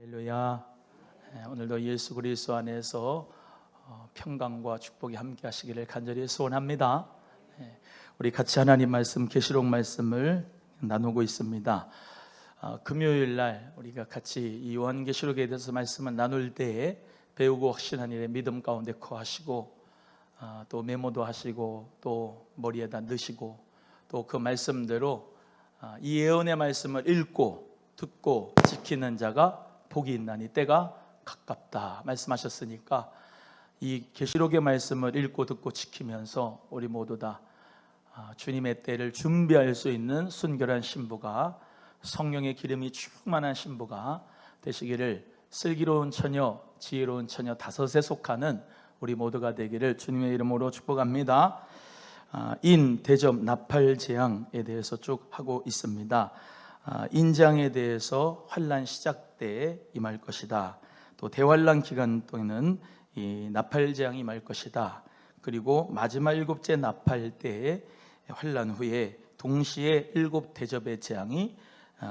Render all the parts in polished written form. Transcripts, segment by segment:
할렐루야. 오늘도 예수 그리스도 안에서 평강과 축복이 함께 하시기를 간절히 소원합니다. 우리 같이 하나님 말씀 계시록 말씀을 나누고 있습니다. 금요일 날 우리가 같이 이 요한계시록에 대해서 말씀을 나눌 때에 배우고 확신한 일에 믿음 가운데 거하시고 또 메모도 하시고 또 머리에다 넣으시고 또 그 말씀대로 이 예언의 말씀을 읽고 듣고 지키는 자가 복이 있나니 때가 가깝다 말씀하셨으니까 이 계시록의 말씀을 읽고 듣고 지키면서 우리 모두 다 주님의 때를 준비할 수 있는 순결한 신부가, 성령의 기름이 충만한 신부가 되시기를, 슬기로운 처녀, 지혜로운 처녀 다섯에 속하는 우리 모두가 되기를 주님의 이름으로 축복합니다. 인, 대접, 나팔, 재앙에 대해서 쭉 하고 있습니다. 인재앙에 대해서 환난 시작 때에 임할 것이다. 또 대환란 기간 동안은 이 나팔 재앙이 임할 것이다. 그리고 마지막 일곱째 나팔 때에 환난 후에 동시에 일곱 대접의 재앙이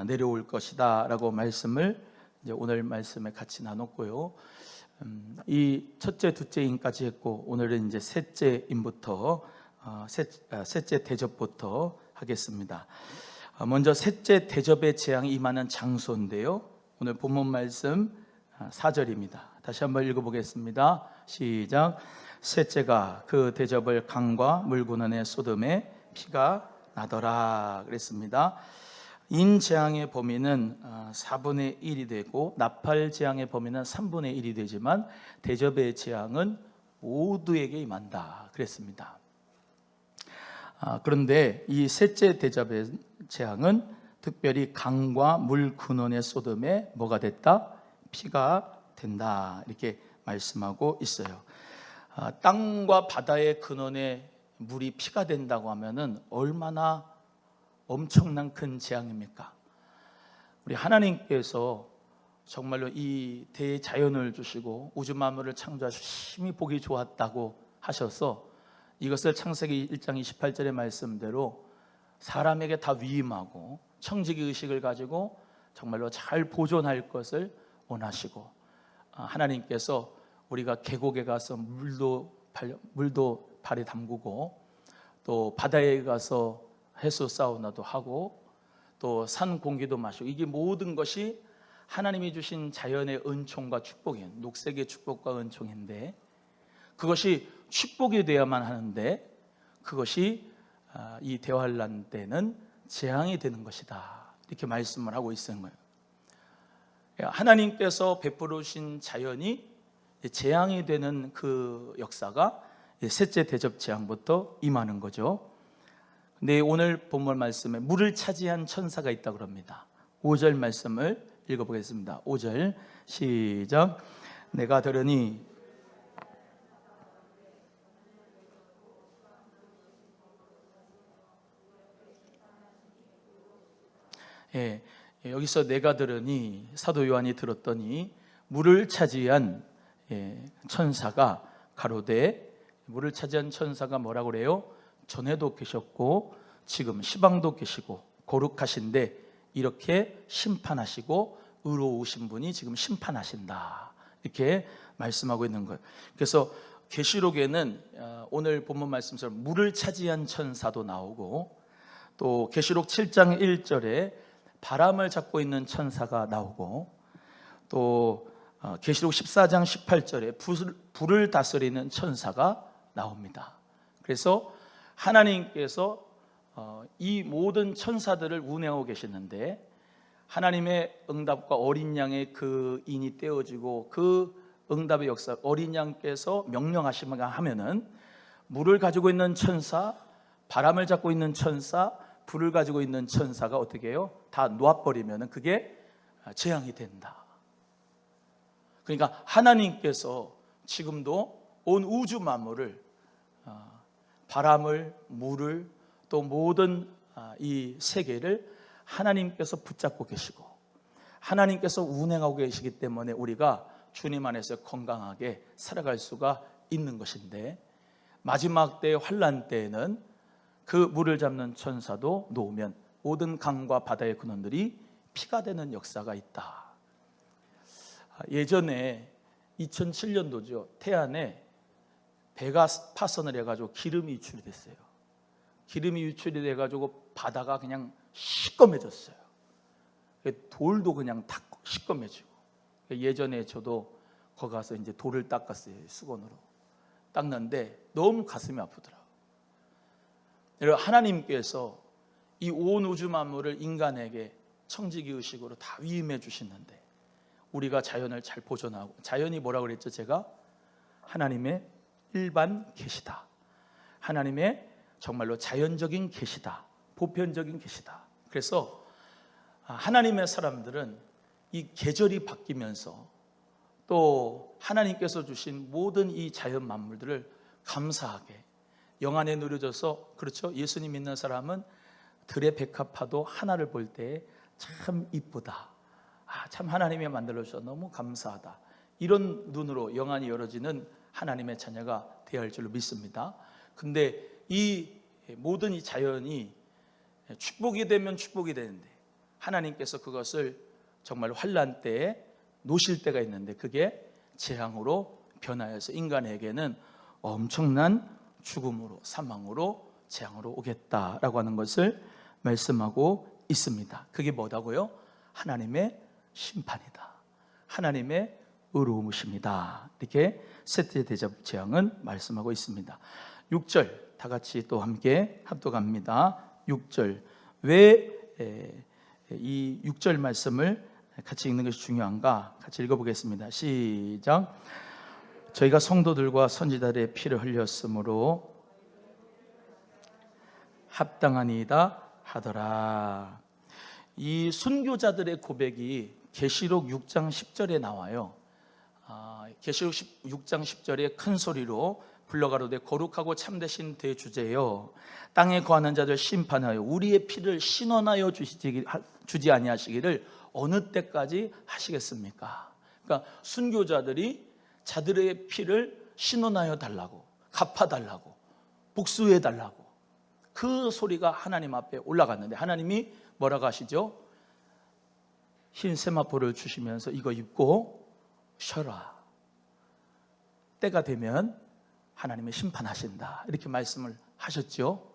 내려올 것이다 라고 말씀을 이제 오늘 말씀에 같이 나눴고요. 이 첫째, 둘째 인까지 했고 오늘은 이제 셋째 인부터 셋째 대접부터 하겠습니다. 먼저 셋째 대접의 재앙이 임하는 장소인데요, 오늘 본문 말씀 4절입니다. 다시 한번 읽어보겠습니다. 시작. 셋째가 그 대접을 강과 물군원에 쏟음에 피가 나더라 그랬습니다. 인 재앙의 범위는 4분의 1이 되고 나팔 재앙의 범위는 3분의 1이 되지만 대접의 재앙은 모두에게 임한다 그랬습니다. 그런데 이 셋째 대접의 재앙은 특별히 강과 물 근원의 쏟음에 뭐가 됐다? 피가 된다 이렇게 말씀하고 있어요. 땅과 바다의 근원에 물이 피가 된다고 하면은 얼마나 엄청난 큰 재앙입니까? 우리 하나님께서 정말로 이 대자연을 주시고 우주 만물을 창조하시고 심히 보기 좋았다고 하셔서 이것을 창세기 1장 28절의 말씀대로 사람에게 다 위임하고 청지기 의식을 가지고 정말로 잘 보존할 것을 원하시고, 하나님께서 우리가 계곡에 가서 물도 발에 담그고 또 바다에 가서 해수 사우나도 하고 또 산 공기도 마시고, 이게 모든 것이 하나님이 주신 자연의 은총과 축복이에요. 녹색의 축복과 은총인데 그것이 축복이 되어야만 하는데 그것이 이 대환란 때는 재앙이 되는 것이다 이렇게 말씀을 하고 있는 거예요. 하나님께서 베풀으신 자연이 재앙이 되는 그 역사가 셋째 대접 재앙부터 임하는 거죠. 근데 오늘 본문 말씀에 물을 차지한 천사가 있다고 합니다. 5절 말씀을 읽어보겠습니다. 5절 시작. 내가 들으니 여기서 내가 들으니, 사도 요한이 들었더니 물을 차지한 천사가 가로되, 물을 차지한 천사가 뭐라고 그래요? 전에도 계셨고 지금 시방도 계시고 거룩하신데 이렇게 심판하시고 의로우신 분이 지금 심판하신다 이렇게 말씀하고 있는 거예요. 그래서 계시록에는 오늘 본문 말씀처럼 물을 차지한 천사도 나오고 또 계시록 7장 1절에 바람을 잡고 있는 천사가 나오고 또 계시록 14장 18절에 불을 다스리는 천사가 나옵니다. 그래서 하나님께서 이 모든 천사들을 운행하고 계시는데, 하나님의 응답과 어린 양의 그 인이 떼어지고 그 응답의 역사, 어린 양께서 명령하시면 하면은 물을 가지고 있는 천사, 바람을 잡고 있는 천사, 불을 가지고 있는 천사가 어떻게 해요? 다 놓아버리면 그게 재앙이 된다. 그러니까 하나님께서 지금도 온 우주 만물을, 바람을, 물을, 또 모든 이 세계를 하나님께서 붙잡고 계시고 하나님께서 운행하고 계시기 때문에 우리가 주님 안에서 건강하게 살아갈 수가 있는 것인데, 마지막 때의 환난 때에는 그 물을 잡는 천사도 놓으면 모든 강과 바다의 근원들이 피가 되는 역사가 있다. 예전에 2007년도죠. 태안에 배가 파선을 해가지고 기름이 유출이 됐어요. 기름이 유출이 돼가지고 바다가 그냥 시꺼매졌어요. 돌도 그냥 다 시꺼매지고. 예전에 저도 거기 가서 이제 돌을 닦았어요. 수건으로 닦는데 너무 가슴이 아프더라고요. 여러분, 하나님께서 이 온 우주 만물을 인간에게 청지기 의식으로 다 위임해 주시는데 우리가 자연을 잘 보존하고, 자연이 뭐라고 그랬죠? 제가 하나님의 일반 계시다, 하나님의 정말로 자연적인 계시다, 보편적인 계시다. 그래서 하나님의 사람들은 이 계절이 바뀌면서 또 하나님께서 주신 모든 이 자연 만물들을 감사하게 영안에 누려져서, 그렇죠? 예수님 믿는 사람은 들의 백합화도 하나를 볼 때 참 이쁘다, 참 하나님이 만들어주셔서 너무 감사하다, 이런 눈으로 영안이 열어지는 하나님의 자녀가 되어야 할 줄로 믿습니다. 근데 이 모든 이 자연이 축복이 되면 축복이 되는데 하나님께서 그것을 정말 환난 때에 놓으실 때가 있는데 그게 재앙으로 변하여서 인간에게는 엄청난 죽음으로, 사망으로, 재앙으로 오겠다라고 하는 것을 말씀하고 있습니다. 그게 뭐다고요? 하나님의 심판이다, 하나님의 의로우심이다, 이렇게 셋째 대접 재앙은 말씀하고 있습니다. 6절 다 같이 또 함께 합독합니다. 6절, 왜 이 6절 말씀을 같이 읽는 것이 중요한가? 같이 읽어보겠습니다. 시작. 저희가 성도들과 선지자들의 피를 흘렸으므로 합당하니이다 하더라. 이 순교자들의 고백이 계시록 6장 10절에 나와요. 계시록 6장 10절에 큰 소리로 불러가로되 거룩하고 참되신 대주제여, 땅에 거하는 자들 심판하여 우리의 피를 신원하여 주지 아니하시기를 어느 때까지 하시겠습니까? 그러니까 순교자들이 자들의 피를 신원하여 달라고, 갚아달라고, 복수해 달라고 그 소리가 하나님 앞에 올라갔는데 하나님이 뭐라고 하시죠? 흰 세마포를 주시면서 이거 입고 쉬어라, 때가 되면 하나님의 심판하신다, 이렇게 말씀을 하셨죠.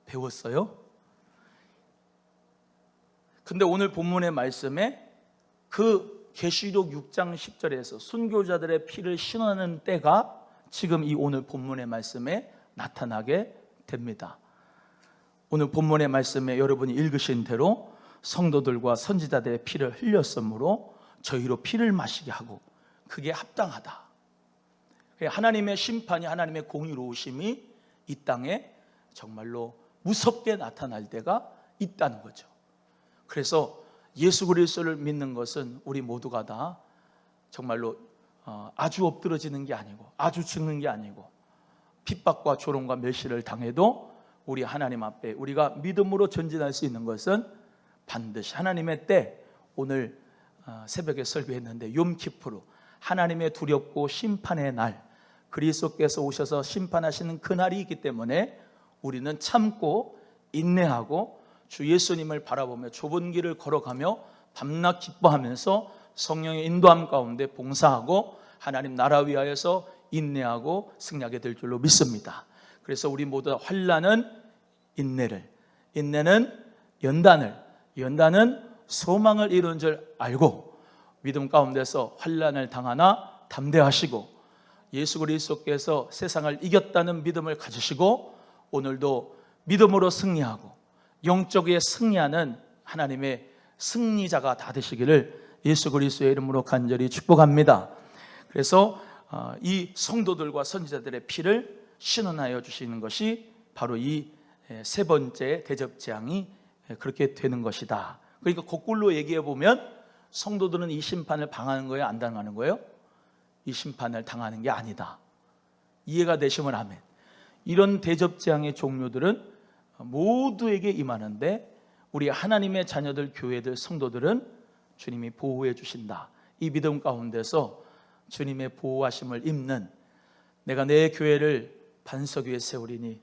배웠어요? 근데 오늘 본문의 말씀에 그 계시록 6장 10절에서 순교자들의 피를 신원하는 때가 지금 이 오늘 본문의 말씀에 나타나게 됩니다. 오늘 본문의 말씀에 여러분이 읽으신 대로 성도들과 선지자들의 피를 흘렸으므로 저희로 피를 마시게 하고 그게 합당하다. 하나님의 심판이, 하나님의 공의로우심이 이 땅에 정말로 무섭게 나타날 때가 있다는 거죠. 그래서 예수 그리스도를 믿는 것은 우리 모두가 다 정말로 아주 엎드러지는 게 아니고, 아주 죽는 게 아니고, 핍박과 조롱과 멸시를 당해도 우리 하나님 앞에 우리가 믿음으로 전진할 수 있는 것은 반드시 하나님의 때, 오늘 새벽에 설교했는데 욤키푸르, 하나님의 두렵고 심판의 날, 그리스도께서 오셔서 심판하시는 그날이 있기 때문에 우리는 참고 인내하고 주 예수님을 바라보며 좁은 길을 걸어가며 밤낮 기뻐하면서 성령의 인도함 가운데 봉사하고 하나님 나라 위하여서 인내하고 승리하게 될 줄로 믿습니다. 그래서 우리 모두 다 환난은 인내를, 인내는 연단을, 연단은 소망을 이루는 줄 알고 믿음 가운데서 환난을 당하나 담대하시고 예수 그리스도께서 세상을 이겼다는 믿음을 가지시고 오늘도 믿음으로 승리하고 영적에 승리하는 하나님의 승리자가 다 되시기를 예수 그리스도의 이름으로 간절히 축복합니다. 그래서 이 성도들과 선지자들의 피를 신원하여 주시는 것이 바로 이 세 번째 대접 재앙이 그렇게 되는 것이다. 그러니까 거꾸로 얘기해 보면 성도들은 이 심판을 당하는 거예요, 안 당하는 거예요? 이 심판을 당하는 게 아니다. 이해가 되시면 아멘. 이런 대접 재앙의 종류들은 모두에게 임하는데 우리 하나님의 자녀들, 교회들, 성도들은 주님이 보호해 주신다. 이 믿음 가운데서 주님의 보호하심을 입는, 내가 내 교회를 반석 위에 세우리니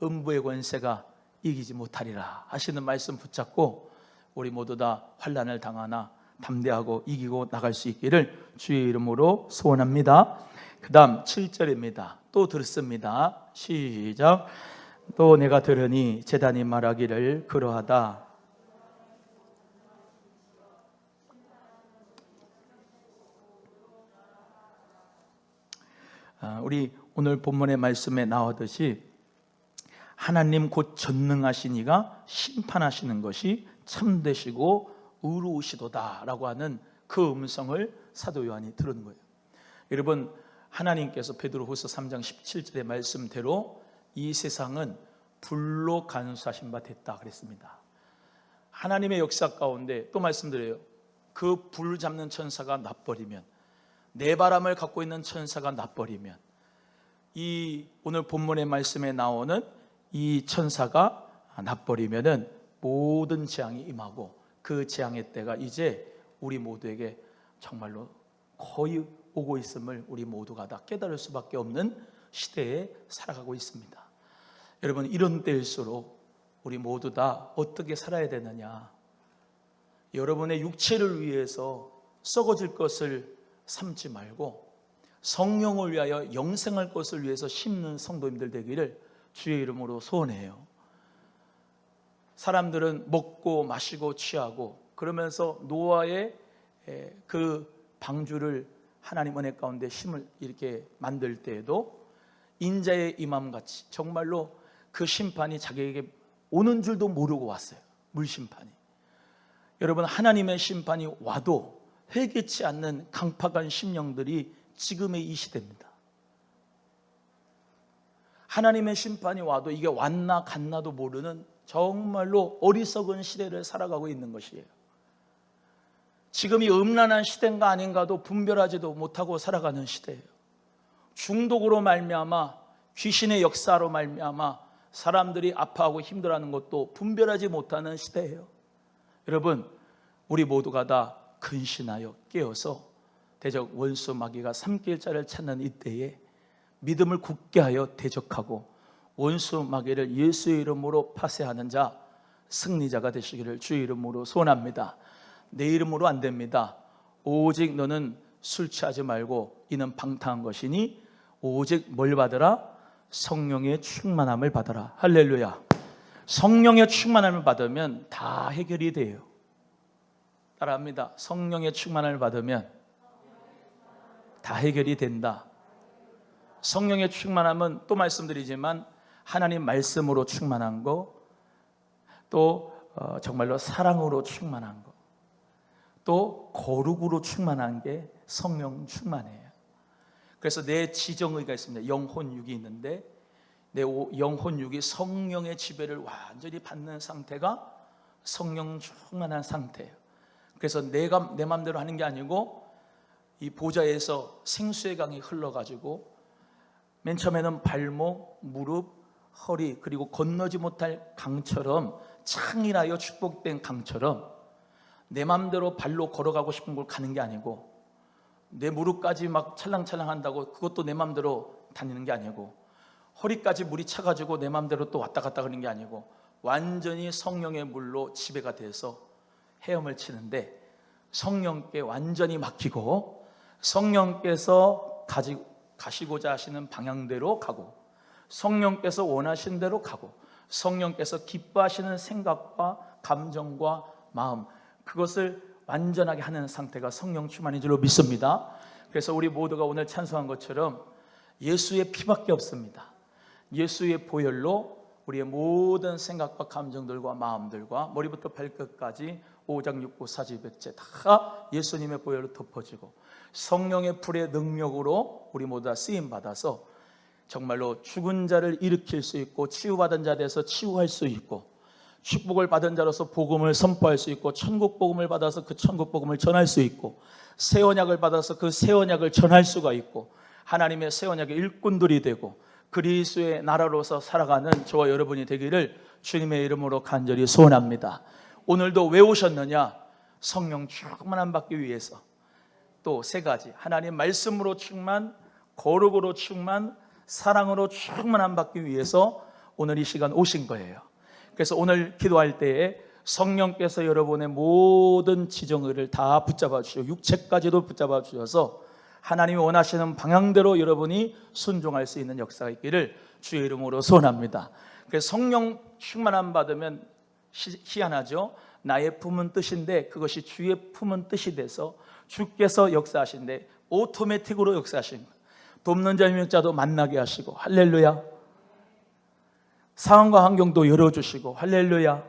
음부의 권세가 이기지 못하리라 하시는 말씀 붙잡고 우리 모두 다 환난을 당하나 담대하고 이기고 나갈 수 있기를 주의 이름으로 소원합니다. 그 다음 7절입니다. 또 들었습니다. 시작. 또 내가 들으니 제단이 말하기를 그러하다. 우리 오늘 본문의 말씀에 나오듯이 하나님 곧 전능하신 이가 심판하시는 것이 참되시고 의로우시도다 라고 하는 그 음성을 사도 요한이 들은 거예요. 여러분, 하나님께서 베드로후서 3장 17절의 말씀대로 이 세상은 불로 간수하신 바 됐다 그랬습니다. 하나님의 역사 가운데 또 말씀드려요. 그 불 잡는 천사가 놔버리면, 네 바람을 갖고 있는 천사가 놔버리면, 이 오늘 본문의 말씀에 나오는 이 천사가 놔버리면은 모든 재앙이 임하고, 그 재앙의 때가 이제 우리 모두에게 정말로 거의 오고 있음을 우리 모두가 다 깨달을 수밖에 없는 시대에 살아가고 있습니다. 여러분, 이런 때일수록 우리 모두 다 어떻게 살아야 되느냐, 여러분의 육체를 위해서 썩어질 것을 삼지 말고 성령을 위하여 영생할 것을 위해서 심는 성도님들 되기를 주의 이름으로 소원해요. 사람들은 먹고 마시고 취하고 그러면서 노아의 그 방주를 하나님 은혜 가운데 힘을 이렇게 만들 때에도 인자의 임함같이 정말로 그 심판이 자기에게 오는 줄도 모르고 왔어요. 물심판이. 여러분, 하나님의 심판이 와도 회개치 않는 강팍한 심령들이 지금의 이 시대입니다. 하나님의 심판이 와도 이게 왔나 갔나도 모르는 정말로 어리석은 시대를 살아가고 있는 것이에요. 지금이 음란한 시대인가 아닌가도 분별하지도 못하고 살아가는 시대예요. 중독으로 말미암아, 귀신의 역사로 말미암아 사람들이 아파하고 힘들어하는 것도 분별하지 못하는 시대예요. 여러분, 우리 모두가 다 근신하여 깨어서 대적 원수 마귀가 삼킬 자를 찾는 이때에 믿음을 굳게 하여 대적하고 원수 마귀를 예수의 이름으로 파쇄하는 자, 승리자가 되시기를 주의 이름으로 소원합니다. 내 이름으로 안 됩니다. 오직 너는 술 취하지 말고 이는 방탕한 것이니 오직 뭘 받으라? 성령의 충만함을 받아라. 할렐루야. 성령의 충만함을 받으면 다 해결이 돼요. 따라합니다. 성령의 충만함을 받으면 다 해결이 된다. 성령의 충만함은 또 말씀드리지만 하나님 말씀으로 충만한 거, 또 정말로 사랑으로 충만한 거, 또 거룩으로 충만한 게 성령 충만이에요. 그래서 내 지정의가 있습니다. 영혼육이 있는데 내 영혼육이 성령의 지배를 완전히 받는 상태가 성령 충만한 상태예요. 그래서 내가 내 마음대로 하는 게 아니고 이 보좌에서 생수의 강이 흘러가지고 맨 처음에는 발목, 무릎, 허리, 그리고 건너지 못할 강처럼 창이라여 축복된 강처럼 내 마음대로 발로 걸어가고 싶은 걸 가는 게 아니고, 내 무릎까지 막 찰랑찰랑 한다고 그것도 내 마음대로 다니는 게 아니고, 허리까지 물이 차가지고 내 마음대로 또 왔다 갔다 하는 게 아니고, 완전히 성령의 물로 지배가 돼서 헤엄을 치는데, 성령께 완전히 맡기고 성령께서 가시고자 하시는 방향대로 가고, 성령께서 원하시는 대로 가고, 성령께서 기뻐하시는 생각과 감정과 마음, 그것을 완전하게 하는 상태가 성령 충만인 줄로 믿습니다. 그래서 우리 모두가 오늘 찬송한 것처럼 예수의 피밖에 없습니다. 예수의 보혈로 우리의 모든 생각과 감정들과 마음들과 머리부터 발끝까지 오장육부 사지백체 다 예수님의 보혈로 덮어지고 성령의 불의 능력으로 우리 모두 다 쓰임받아서 정말로 죽은 자를 일으킬 수 있고, 치유받은 자에 대해서 치유할 수 있고, 축복을 받은 자로서 복음을 선포할 수 있고, 천국 복음을 받아서 그 천국 복음을 전할 수 있고, 새 언약을 받아서 그 새 언약을 전할 수가 있고, 하나님의 새 언약의 일꾼들이 되고 그리스도의 나라로서 살아가는 저와 여러분이 되기를 주님의 이름으로 간절히 소원합니다. 오늘도 왜 오셨느냐? 성령 충만함 받기 위해서. 또 세 가지, 하나님 말씀으로 충만, 거룩으로 충만, 사랑으로 충만함 받기 위해서 오늘 이 시간 오신 거예요. 그래서 오늘 기도할 때에 성령께서 여러분의 모든 지정의를 다 붙잡아 주시고 육체까지도 붙잡아 주셔서 하나님이 원하시는 방향대로 여러분이 순종할 수 있는 역사가 있기를 주의 이름으로 소원합니다. 그래서 성령 충만함 받으면 희한하죠. 나의 품은 뜻인데 그것이 주의 품은 뜻이 돼서 주께서 역사하신데 오토매틱으로 역사하신 거예요. 돕는 자 유명자도 만나게 하시고 할렐루야. 상황과 환경도 열어주시고 할렐루야.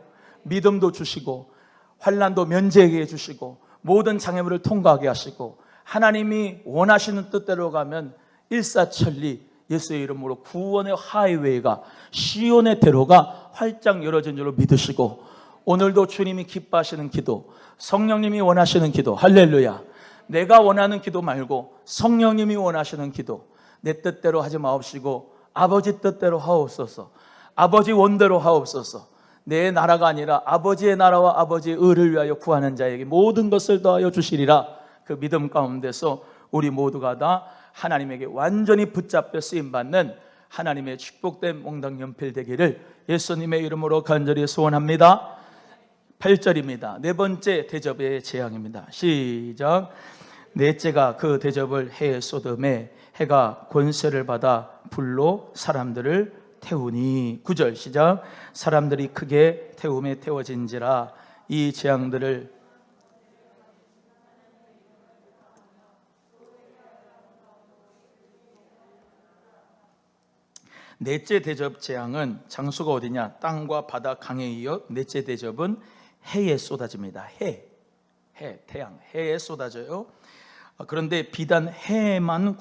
믿음도 주시고 환난도 면제하게 해주시고 모든 장애물을 통과하게 하시고 하나님이 원하시는 뜻대로 가면 일사천리 예수의 이름으로 구원의 하이웨이가 시온의 대로가 활짝 열어진 줄로 믿으시고 오늘도 주님이 기뻐하시는 기도, 성령님이 원하시는 기도, 할렐루야. 내가 원하는 기도 말고 성령님이 원하시는 기도, 내 뜻대로 하지 마옵시고 아버지 뜻대로 하옵소서. 아버지 원대로 하옵소서. 내 나라가 아니라 아버지의 나라와 아버지의 의를 위하여 구하는 자에게 모든 것을 더하여 주시리라. 그 믿음 가운데서 우리 모두가 다 하나님에게 완전히 붙잡혀 쓰임받는 하나님의 축복된 몽당 연필 되기를 예수님의 이름으로 간절히 소원합니다. 8절입니다. 네 번째 대접의 재앙입니다. 시작. 넷째가 그 대접을 해에 쏟음에 해가 권세를 받아 불로 사람들을 태우니. 9절 시작. 사람들이 크게 태움에 태워진지라. 이 재앙들을 넷째 대접 재앙은 장소가 어디냐? 땅과 바다 강에 이어 넷째 대접은 해에 쏟아집니다. 해, 태양, 해에 쏟아져요. 그런데 비단 해에만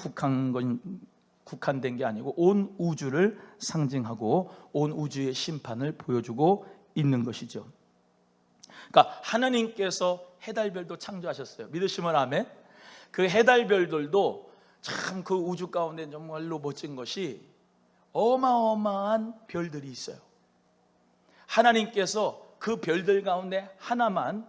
국한된 게 아니고 온 우주를 상징하고 온 우주의 심판을 보여주고 있는 것이죠. 그러니까 하나님께서 해달별도 창조하셨어요. 믿으시면 아멘. 그 해달별들도 참 그 우주 가운데 정말로 멋진 것이 어마어마한 별들이 있어요. 하나님께서 그 별들 가운데 하나만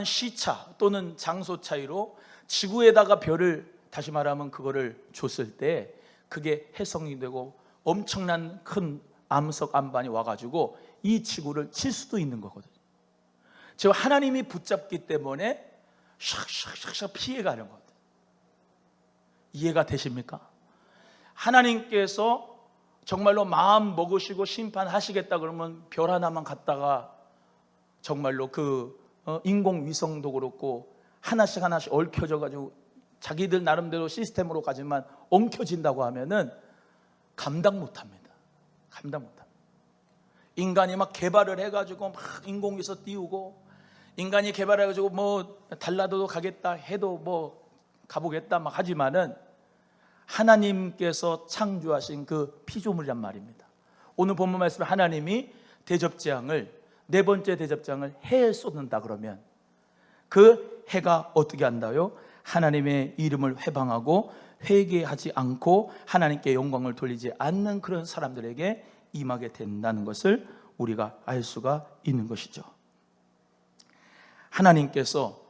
시차 또는 장소 차이로 지구에다가 별을 다시 말하면 그거를 줬을 때 그게 해성이 되고 엄청난 큰 암석 암반이 와가지고 이 지구를 칠 수도 있는 거거든요. 즉 하나님이 붙잡기 때문에 샥샥샥샥 피해가는 거거든요. 이해가 되십니까? 하나님께서 정말로 마음 먹으시고 심판하시겠다 그러면 별 하나만 갖다가 정말로 그 인공위성도 그렇고 하나씩 얽혀져 가지고 자기들 나름대로 시스템으로 가지만 엉켜진다고 하면은 감당 못합니다. 인간이 막 개발을 해가지고 막 인공위성 띄우고 인간이 개발해가지고 뭐 달라도 가겠다 해도 뭐 가보겠다 막 하지만은 하나님께서 창조하신 그 피조물이란 말입니다. 오늘 본문 말씀 하나님이 대접재앙을 네 번째 대접재앙을 해에 쏟는다 그러면 그 해가 어떻게 한다요? 하나님의 이름을 회방하고 회개하지 않고 하나님께 영광을 돌리지 않는 그런 사람들에게 임하게 된다는 것을 우리가 알 수가 있는 것이죠. 하나님께서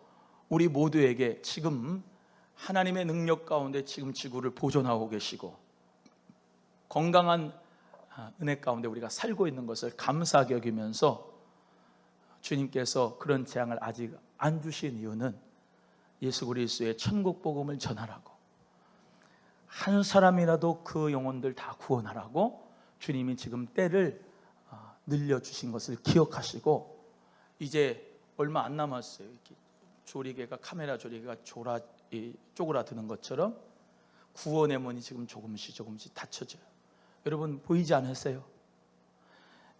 우리 모두에게 지금 하나님의 능력 가운데 지금 지구를 보존하고 계시고 건강한 은혜 가운데 우리가 살고 있는 것을 감사하게 여기면서 주님께서 그런 재앙을 아직 안 주신 이유는 예수 그리스도의 천국 복음을 전하라고, 한 사람이라도 그 영혼들 다 구원하라고 주님이 지금 때를 늘려주신 것을 기억하시고 이제 얼마 안 남았어요. 이렇게 조리개가 카메라 조리개가 쪼그라드는 것처럼 구원의 문이 지금 조금씩 닫혀져요. 여러분 보이지 않으세요?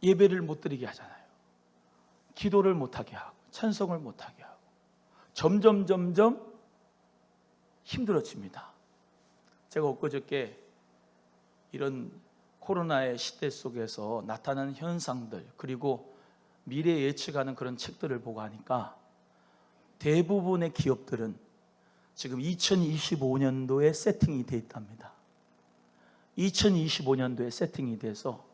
예배를 못 드리게 하잖아요. 기도를 못하게 하고 찬송을 못하게 하고 점점 힘들어집니다. 제가 엊그저께 이런 코로나의 시대 속에서 나타나는 현상들 그리고 미래 예측하는 그런 책들을 보고 하니까 대부분의 기업들은 지금 2025년도에 세팅이 돼 있답니다. 2025년도에 세팅이 돼서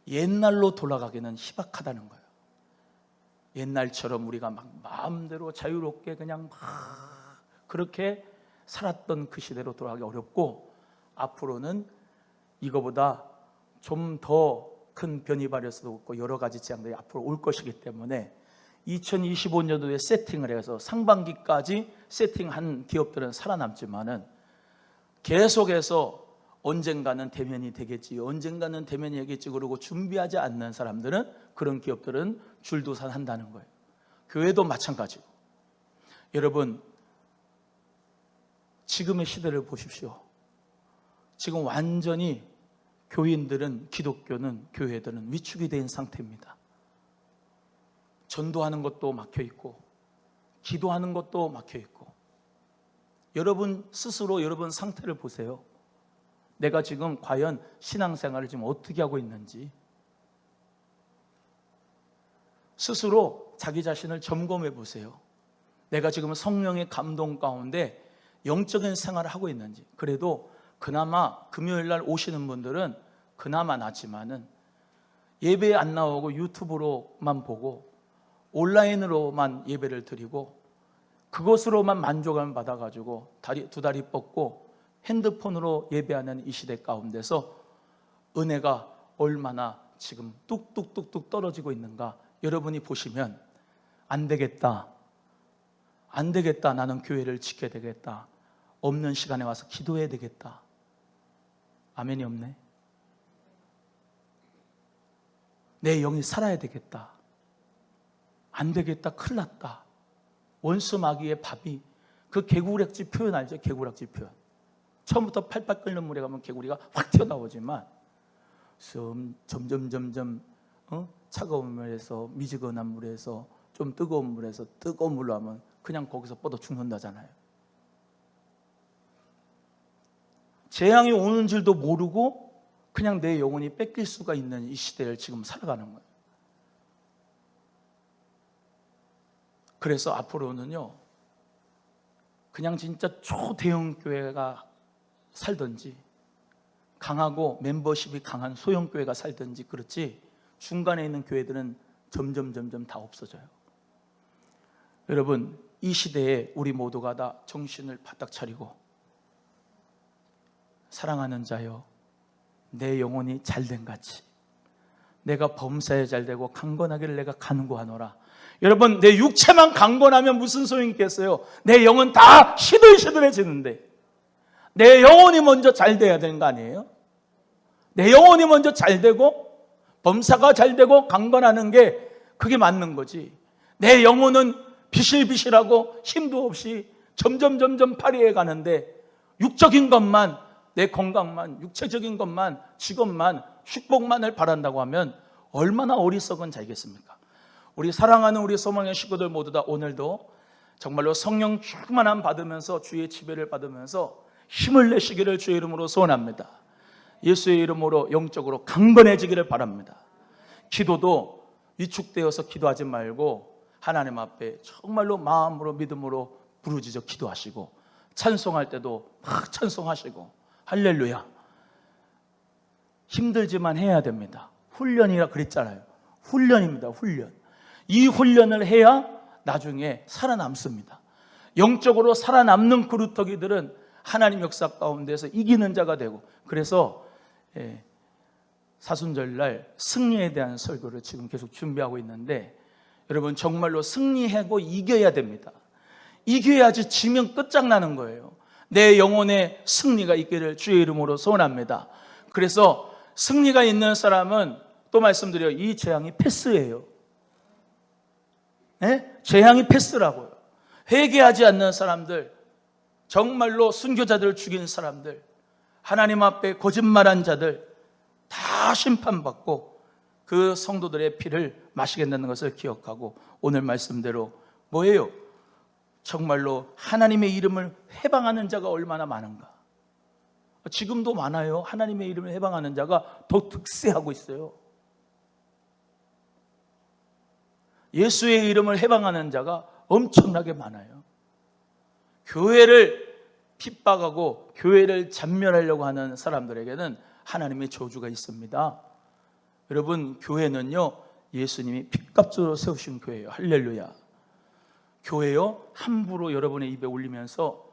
옛날로 돌아가기는 희박하다는 거예요. 옛날처럼 우리가 막 마음대로 자유롭게 그냥 막 그렇게 살았던 그 시대로 돌아가기 어렵고 앞으로는 이거보다 좀 더 큰 변이 발일 수도 없고 여러 가지 재앙들이 앞으로 올 것이기 때문에 2025년도에 세팅을 해서 상반기까지 세팅한 기업들은 살아남지만은 계속해서 언젠가는 대면이 되겠지, 언젠가는 대면이 되겠지 그러고 준비하지 않는 사람들은, 그런 기업들은 줄도산한다는 거예요. 교회도 마찬가지고. 여러분, 지금의 시대를 보십시오. 지금 완전히 교인들은, 기독교는, 교회들은 위축이 된 상태입니다. 전도하는 것도 막혀 있고 기도하는 것도 막혀 있고. 여러분 스스로 여러분 상태를 보세요. 내가 지금 과연 신앙생활을 지금 어떻게 하고 있는지 스스로 자기 자신을 점검해 보세요. 내가 지금 성령의 감동 가운데 영적인 생활을 하고 있는지. 그래도 그나마 금요일 날 오시는 분들은 그나마 낫지만은 예배에 안 나오고 유튜브로만 보고 온라인으로만 예배를 드리고 그것으로만 만족감을 받아가지고 두 다리 뻗고 핸드폰으로 예배하는 이 시대 가운데서 은혜가 얼마나 지금 뚝뚝뚝뚝 떨어지고 있는가 여러분이 보시면 안 되겠다, 안 되겠다, 나는 교회를 지켜야 되겠다, 없는 시간에 와서 기도해야 되겠다. 아멘이 없네. 내 영이 살아야 되겠다, 안 되겠다, 큰일 났다. 원수 마귀의 밥이, 그 개구락지 표현 알죠? 개구락지 표현. 처음부터 팔팔 끓는 물에 가면 개구리가 확 튀어나오지만 점점 차가운 물에서, 미지근한 물에서, 좀 뜨거운 물에서 뜨거운 물로 하면 그냥 거기서 뻗어 죽는다잖아요. 재앙이 오는 줄도 모르고 그냥 내 영혼이 뺏길 수가 있는 이 시대를 지금 살아가는 거예요. 그래서 앞으로는요, 그냥 진짜 초대형 교회가 살든지 강하고 멤버십이 강한 소형 교회가 살든지 그렇지, 중간에 있는 교회들은 점점 다 없어져요. 여러분, 이 시대에 우리 모두가 다 정신을 바짝 차리고, 사랑하는 자여, 내 영혼이 잘된 같이 내가 범사에 잘되고 강건하기를 내가 간구하노라. 여러분, 내 육체만 강건하면 무슨 소용이 있겠어요? 내 영은 다 시들시들해지는데 내 영혼이 먼저 잘 돼야 되는 거 아니에요? 내 영혼이 먼저 잘 되고 범사가 잘 되고 강건하는 게 그게 맞는 거지. 내 영혼은 비실비실하고 힘도 없이 점점 파리해 가는데 육적인 것만, 내 건강만, 육체적인 것만, 직업만, 축복만을 바란다고 하면 얼마나 어리석은 자이겠습니까? 우리 사랑하는 우리 소망의 식구들 모두 다 오늘도 정말로 성령 충만함 받으면서 주의 지배를 받으면서 힘을 내시기를 주의 이름으로 소원합니다. 예수의 이름으로 영적으로 강건해지기를 바랍니다. 기도도 위축되어서 기도하지 말고 하나님 앞에 정말로 마음으로 믿음으로 부르짖어 기도하시고, 찬송할 때도 막 찬송하시고, 할렐루야. 힘들지만 해야 됩니다. 훈련이라 그랬잖아요. 훈련입니다. 훈련. 이 훈련을 해야 나중에 살아남습니다. 영적으로 살아남는 그루터기들은 하나님 역사 가운데서 이기는 자가 되고, 그래서 사순절날 승리에 대한 설교를 지금 계속 준비하고 있는데, 여러분 정말로 승리하고 이겨야 됩니다. 이겨야지, 지면 끝장나는 거예요. 내 영혼의 승리가 있기를 주의 이름으로 소원합니다. 그래서 승리가 있는 사람은 또 말씀드려요, 이 재앙이 패스예요. 네? 재앙이 패스라고요. 회개하지 않는 사람들, 정말로 순교자들을 죽인 사람들, 하나님 앞에 거짓말한 자들 다 심판받고 그 성도들의 피를 마시겠다는 것을 기억하고, 오늘 말씀대로 뭐예요? 정말로 하나님의 이름을 해방하는 자가 얼마나 많은가. 지금도 많아요. 하나님의 이름을 해방하는 자가 더 득세하고 있어요. 예수의 이름을 해방하는 자가 엄청나게 많아요. 교회를 핍박하고 교회를 잔멸하려고 하는 사람들에게는 하나님의 저주가 있습니다. 여러분, 교회는요, 예수님이 핏값으로 세우신 교회예요. 할렐루야. 교회요, 함부로 여러분의 입에 올리면서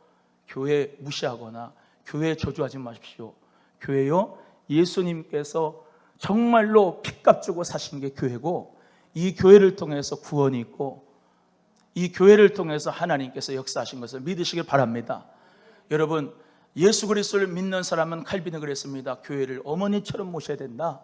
교회 무시하거나 교회 저주하지 마십시오. 교회요, 예수님께서 정말로 핏값 주고 사신 게 교회고, 이 교회를 통해서 구원이 있고, 이 교회를 통해서 하나님께서 역사하신 것을 믿으시길 바랍니다. 여러분, 예수 그리스도를 믿는 사람은 칼빈은 그랬습니다. 교회를 어머니처럼 모셔야 된다.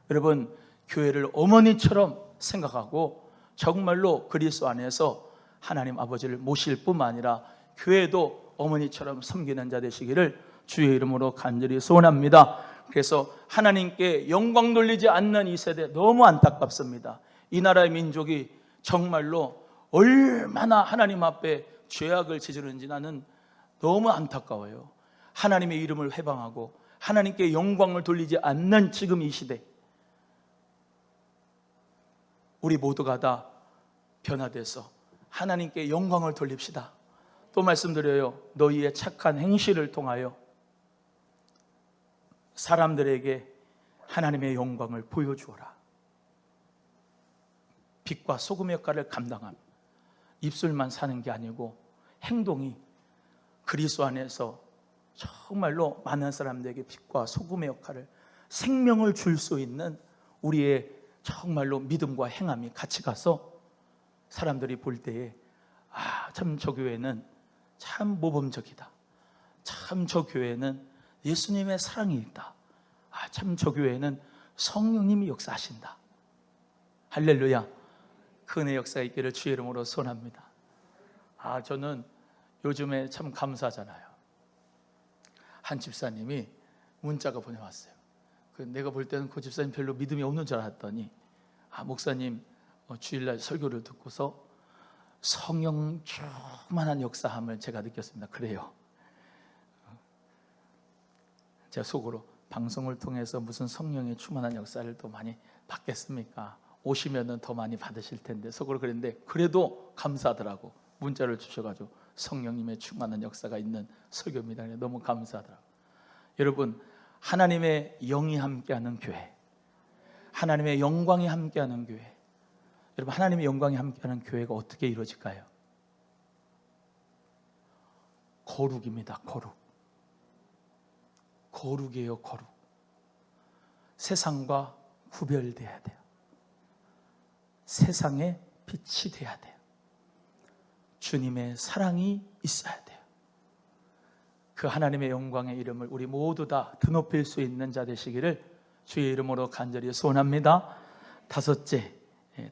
여러분, 교회를 어머니처럼 생각하고 정말로 그리스도 안에서 하나님 아버지를 모실 뿐만 아니라 교회도 어머니처럼 섬기는 자 되시기를 주의 이름으로 간절히 소원합니다. 그래서 하나님께 영광 돌리지 않는 이 세대 너무 안타깝습니다. 이 나라의 민족이 정말로 얼마나 하나님 앞에 죄악을 저지르는지 나는 너무 안타까워요. 하나님의 이름을 회방하고 하나님께 영광을 돌리지 않는 지금 이 시대, 우리 모두가 다 변화돼서 하나님께 영광을 돌립시다. 또 말씀드려요. 너희의 착한 행실을 통하여 사람들에게 하나님의 영광을 보여주어라. 빛과 소금의 역할을 감당함. 입술만 사는 게 아니고 행동이 그리스도 안에서 정말로 많은 사람들에게 빛과 소금의 역할을, 생명을 줄 수 있는 우리의 정말로 믿음과 행함이 같이 가서 사람들이 볼 때에 참 저 교회는 참 모범적이다. 참 저 교회는 예수님의 사랑이 있다. 참 저 교회는 성령님이 역사하신다. 할렐루야. 그 은혜 역사가 있기를 주의 이름으로 소원합니다. 저는 요즘에 참 감사하잖아요. 한 집사님이 문자가 보내왔어요. 내가 볼 때는 그 집사님 별로 믿음이 없는 줄 알았더니 목사님 주일날 설교를 듣고서 성령 충만한 역사함을 제가 느꼈습니다. 그래요. 제가 속으로 방송을 통해서 무슨 성령의 충만한 역사를 또 많이 받겠습니까? 오시면은 더 많이 받으실 텐데 속으로 그랬는데 그래도 감사하더라고. 문자를 주셔가지고 성령님의 충만한 역사가 있는 설교입니다. 너무 감사하더라고요. 여러분, 하나님의 영이 함께하는 교회, 하나님의 영광이 함께하는 교회, 여러분, 하나님의 영광이 함께하는 교회가 어떻게 이루어질까요? 거룩입니다. 거룩이에요. 거룩. 세상과 구별돼야 돼요. 세상의 빛이 돼야 돼요. 주님의 사랑이 있어야 돼요. 그 하나님의 영광의 이름을 우리 모두 다 드높일 수 있는 자 되시기를 주의 이름으로 간절히 소원합니다.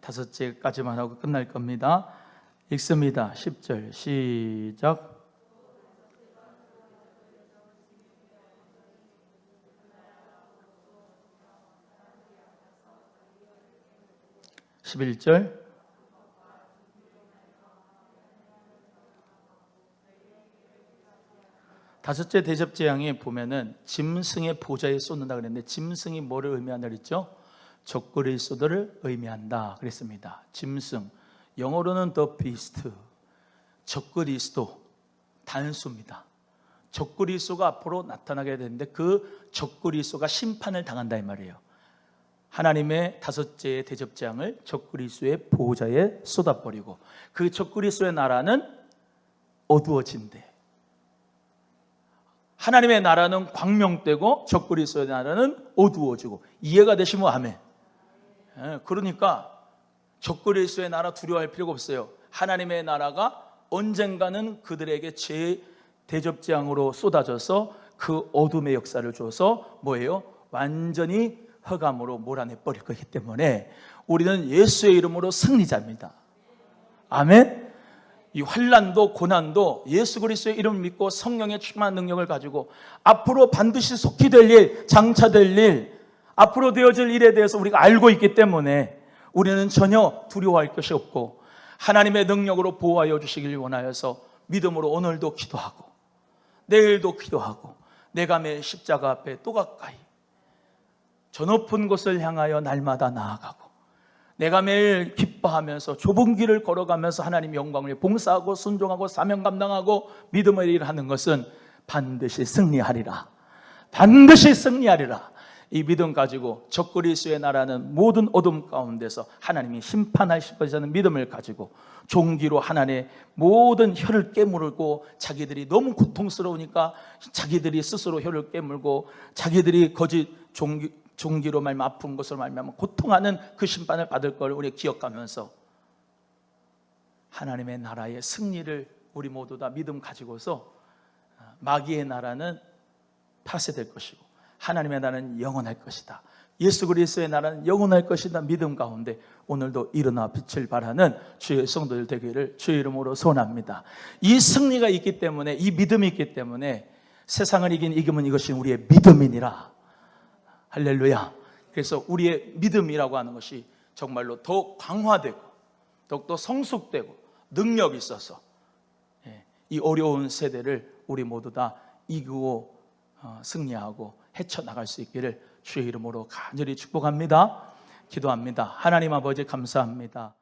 다섯째까지만 하고 끝날 겁니다. 읽습니다. 10절 시작. (11절) 다섯째 대접재앙에 보면은 짐승의 보좌에 쏟는다 그랬는데 짐승이 뭐를 의미한다 그랬죠? 적그리스도를 의미한다 그랬습니다. 짐승, 영어로는 the beast, 적그리스도, 단수입니다. 적그리스도가 앞으로 나타나게 되는데 그 적그리스도가 심판을 당한다 이 말이에요. 하나님의 다섯째 대접재앙을 적그리스도의 보좌에 쏟아버리고 그 적그리스도의 나라는 어두워진대. 하나님의 나라는 광명되고 적그리스도의 나라는 어두워지고. 이해가 되시면 아멘. 그러니까 적그리스도의 나라 두려워할 필요가 없어요. 하나님의 나라가 언젠가는 그들에게 대접재앙으로 쏟아져서 그 어둠의 역사를 줘서 뭐예요? 완전히 흑암으로 몰아내버릴 거기 때문에 우리는 예수의 이름으로 승리자입니다. 아멘. 이 환난도 고난도 예수 그리스도의 이름을 믿고 성령의 충만한 능력을 가지고 앞으로 반드시 속히 될 일, 장차될 일, 앞으로 되어질 일에 대해서 우리가 알고 있기 때문에 우리는 전혀 두려워할 것이 없고 하나님의 능력으로 보호하여 주시길 원하여서 믿음으로 오늘도 기도하고 내일도 기도하고 내가 매 십자가 앞에 또 가까이 저 높은 곳을 향하여 날마다 나아가고 내가 매일 기뻐하면서 좁은 길을 걸어가면서 하나님의 영광을 봉사하고 순종하고 사명 감당하고 믿음의 일을 하는 것은 반드시 승리하리라. 반드시 승리하리라. 이 믿음 가지고 적그리스도의 나라는 모든 어둠 가운데서 하나님이 심판하실 것이라는 믿음을 가지고 종기로 하나님의 모든 혀를 깨물고 자기들이 너무 고통스러우니까 자기들이 스스로 혀를 깨물고 자기들이 거짓 종기로 말미암아 아픈 것으로 말미암아 고통하는 그 심판을 받을 걸 우리 기억하면서 하나님의 나라의 승리를 우리 모두 다 믿음 가지고서 마귀의 나라는 파쇄될 것이고 하나님의 나라는 영원할 것이다. 예수 그리스도의 나라는 영원할 것이다. 믿음 가운데 오늘도 일어나 빛을 발하는 주의 성도들 되기를 주의 이름으로 소원합니다. 이 승리가 있기 때문에, 이 믿음이 있기 때문에 세상을 이기면 이것이 우리의 믿음이니라. 할렐루야. 그래서 우리의 믿음이라고 하는 것이 정말로 더욱 강화되고 더욱더 성숙되고 능력이 있어서 이 어려운 세대를 우리 모두 다 이기고 승리하고 헤쳐나갈 수 있기를 주의 이름으로 간절히 축복합니다. 기도합니다. 하나님 아버지 감사합니다.